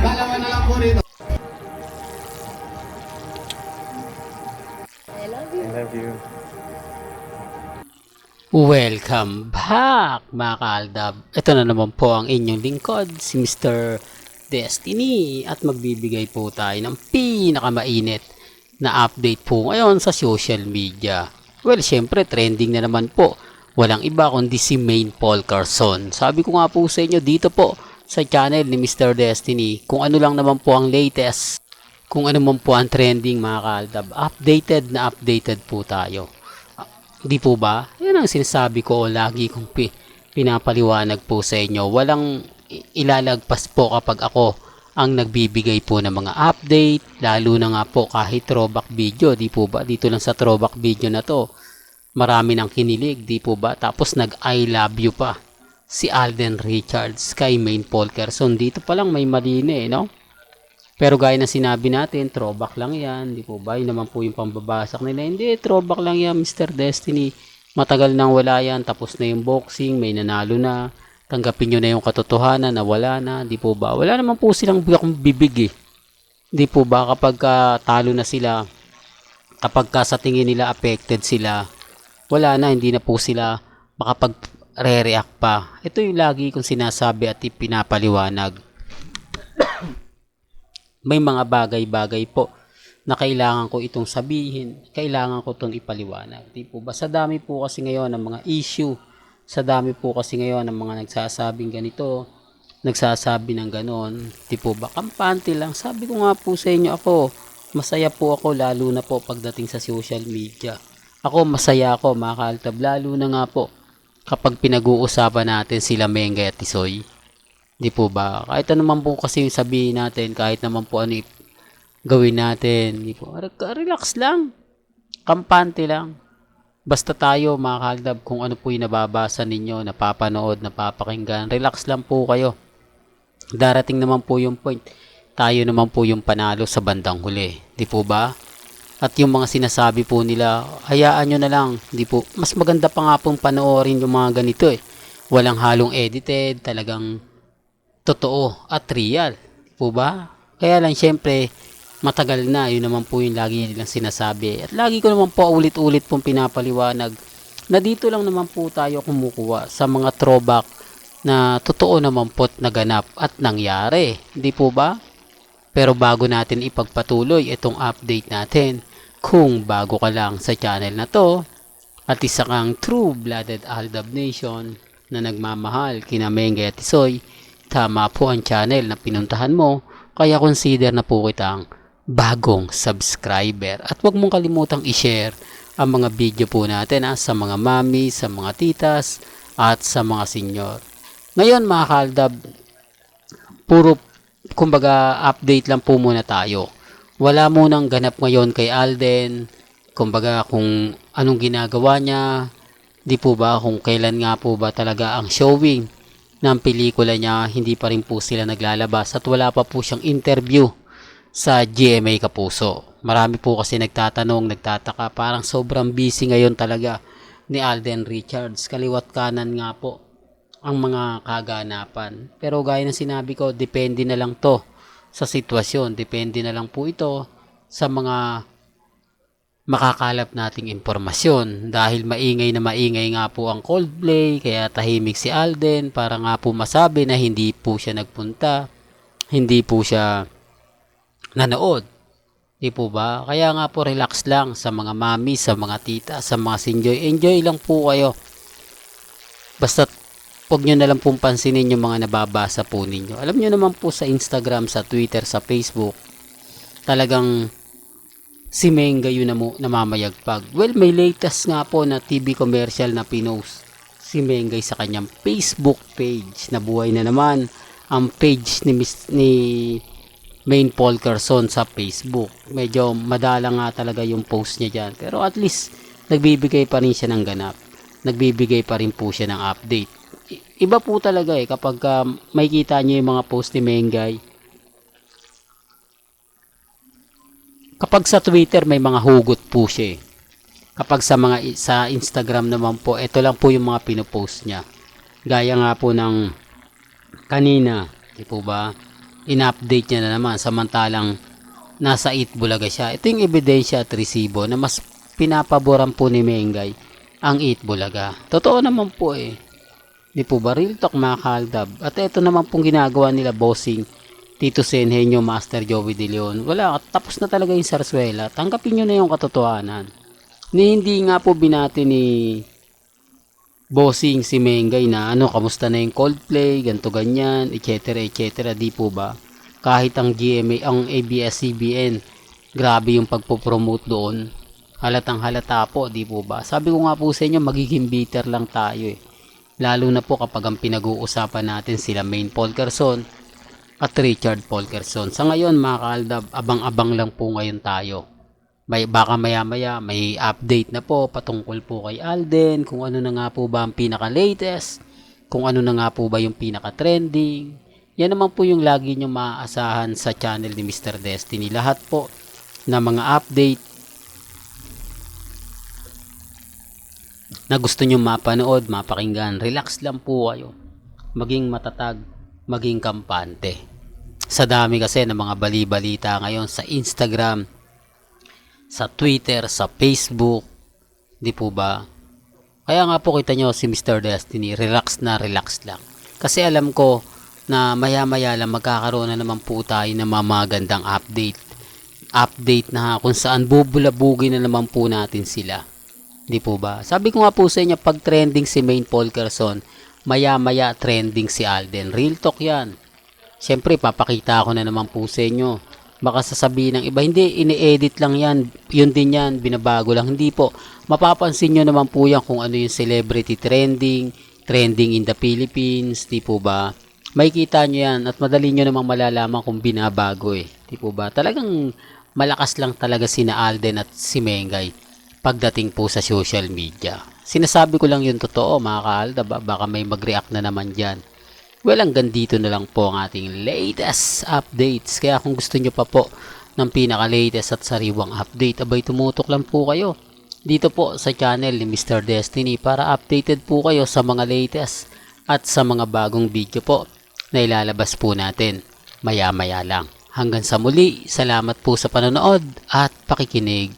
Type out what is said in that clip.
Dalawa na lang po rito. I love you. Welcome back mga kaaldab. Ito na naman po ang inyong lingkod, si Mr. Destiny, at magbibigay po tayo ng pinakamainit na update po ngayon sa social media. Well, syempre trending na naman po. Walang iba kundi si Maine Paul Carson. Sabi ko nga po sa inyo dito po sa channel ni Mr. Destiny, kung ano lang naman po ang latest, kung ano man po ang trending mga kaaldab, updated po tayo. Di po ba? Yan ang sinasabi ko, lagi kong pinapaliwanag po sa inyo. Walang ilalagpas po kapag ako ang nagbibigay po ng mga update, lalo na nga po kahit throwback video. Di po ba? Dito lang sa throwback video na to, marami nang kinilig. Di po ba? Tapos nag-I love you pa si Alden Richards kay Maine Paul Carson. Dito pa lang may mali na no? Pero gaya ng sinabi natin, throwback lang yan, di po ba? Yun naman po yung pambabasak nila. Hindi, throwback lang yan, Mr. Destiny. Matagal nang wala yan, tapos na yung boxing, may nanalo na. Tanggapin nyo na yung katotohanan na wala na, di po ba? Wala naman po silang bibig eh. Di po ba? Kapag talo na sila, kapag sa tingin nila affected sila, wala na, hindi na po sila makapag-re-react pa. Ito yung lagi kong sinasabi at pinapaliwanag. May mga bagay-bagay po na kailangan ko itong sabihin, kailangan ko itong ipaliwanag. Di po ba? Sa dami po kasi ngayon ng mga issue, sa dami po kasi ngayon ng mga nagsasabing ganito, nagsasabi ng ganon, di po ba? Kampante lang. Sabi ko nga po sa inyo, ako, masaya po ako lalo na po pagdating sa social media. Ako, masaya ako mga kaaltab, lalo na nga po kapag pinag-uusapan natin sila Mengay at Tisoy. Di po ba? Kahit ano naman po kasi sabihin natin, kahit naman po ano gawin natin, di po, relax lang, kampante lang. Basta tayo mga kaaldab, kung ano po yung nababasa ninyo, napapanood, napapakinggan, relax lang po kayo. Darating naman po yung point, tayo naman po yung panalo sa bandang huli. Di po ba? At yung mga sinasabi po nila, hayaan nyo na lang. Di po, mas maganda pa nga pong panoorin yung mga ganito eh. Walang halong edited, talagang totoo at real, po ba? Kaya lang syempre matagal na, yun naman po yung lagi nilang sinasabi. At lagi ko naman po ulit-ulit pong pinapaliwanag na dito lang naman po tayo kumukuha sa mga throwback na totoo naman po't naganap at nangyari. Hindi po ba? Pero bago natin ipagpatuloy itong update natin, kung bago ka lang sa channel na to at isa kang true-blooded Aldab Nation na nagmamahal kina Mengay at Tisoy, tama po ang channel na pinuntahan mo, kaya consider na po kitang bagong subscriber. At huwag mong kalimutang i-share ang mga video po natin sa mga mami, sa mga titas, at sa mga senior. Ngayon mga kaaldab, puro kumbaga update lang po muna tayo. Wala munang ganap ngayon kay Alden, kumbaga kung anong ginagawa niya, di po ba, kung kailan nga po ba talaga ang showing ng pelikula niya, hindi pa rin po sila naglalabas at wala pa po siyang interview sa GMA Kapuso. Marami po kasi nagtatanong, nagtataka, parang sobrang busy ngayon talaga ni Alden Richards. Kaliwat kanan nga po ang mga kaganapan. Pero gaya ng sinabi ko, depende na lang to sa sitwasyon. Depende na lang po ito sa mga makakalap nating impormasyon, dahil maingay na maingay nga po ang Coldplay, kaya tahimik si Alden para nga po masabi na hindi po siya nagpunta, hindi po siya nanood, di po ba? Kaya nga po relax lang sa mga mami, sa mga tita, sa mga sinjoy, enjoy lang po kayo. Basta huwag nyo na lang pong pansinin yung mga nababasa po ninyo. Alam nyo naman po sa Instagram, sa Twitter, sa Facebook, talagang si Mengay yun na namamayagpag. Well, may latest nga po na TV commercial na pinost si Mengay sa kanyang Facebook page. Nabuhay na naman ang page ni Maine Paul Carson sa Facebook. Medyo madala nga talaga yung post niya dyan. Pero at least, nagbibigay pa rin siya ng ganap. Nagbibigay pa rin po siya ng update. Iba po talaga kapag makikita niyo yung mga post ni Mengay. Kapag sa Twitter may mga hugot po siya Kapag sa Instagram naman po, ito lang po yung mga pinopost niya. Gaya nga po ng kanina, di po ba? In-update niya na naman samantalang nasa Itbulaga siya. Ito yung ebidensya at resibo na mas pinapaboran po ni Mengay ang Itbulaga. Totoo naman po eh. Di po ba? Real talk mga kaaldab. At ito naman pong ginagawa nila bossing Tito Senhenyo, Master Joey De Leon. Wala, tapos na talaga yung Sarsuela. Tanggapin nyo na yung katotohanan. Hindi nga po binati ni bossing si Mengay na kamusta na yung Coldplay, ganto ganyan, etc. etc. Di po ba? Kahit ang GMA, ang ABS-CBN, grabe yung pagpopromote doon. Halatang halata po, di po ba? Sabi ko nga po sa inyo, magiging bitter lang tayo eh. Lalo na po kapag ang pinag-uusapan natin sila Maine Polkerson at Richard Polkerson. Sa ngayon mga kaaldab, abang-abang lang po ngayon tayo. Baka maya-maya may update na po patungkol po kay Alden, kung ano na nga po ba ang pinaka-latest, kung ano na nga po ba yung pinaka-trending. Yan naman po yung lagi nyo maaasahan sa channel ni Mr. Destiny. Lahat po na mga update na gusto nyo mapanood, mapakinggan, relax lang po kayo. Maging matatag, maging kampante. Sa dami kasi ng mga bali-balita ngayon sa Instagram, sa Twitter, sa Facebook, di po ba? Kaya nga po kita nyo si Mr. Destiny, relax na relax lang. Kasi alam ko na maya-maya lang magkakaroon na naman po tayo ng mga magandang update na kung saan bubulabugin na naman po natin sila. Di po ba? Sabi ko nga po sa inyo, pag trending si Maine Polkerson, maya-maya trending si Alden. Real talk yan. Siyempre, papakita ko na naman po sa inyo. Baka sasabihin ng iba, hindi, ini-edit lang yan. Yun din yan, binabago lang. Hindi po. Mapapansin nyo naman po yan kung ano yung celebrity trending in the Philippines. Di po ba? Makikita nyo yan at madali nyo namang malalaman kung binabago eh. Di po ba? Talagang malakas lang talaga sina Alden at si Mengay pagdating po sa social media. Sinasabi ko lang yung totoo mga kaaldab, baka may mag-react na naman dyan. Well, hanggang dito na lang po ang ating latest updates. Kaya kung gusto nyo pa po ng pinaka-latest at sariwang update, abay tumutok lang po kayo dito po sa channel ni Mr. Destiny para updated po kayo sa mga latest at sa mga bagong video po na ilalabas po natin maya-maya lang. Hanggang sa muli, salamat po sa panonood at pakikinig.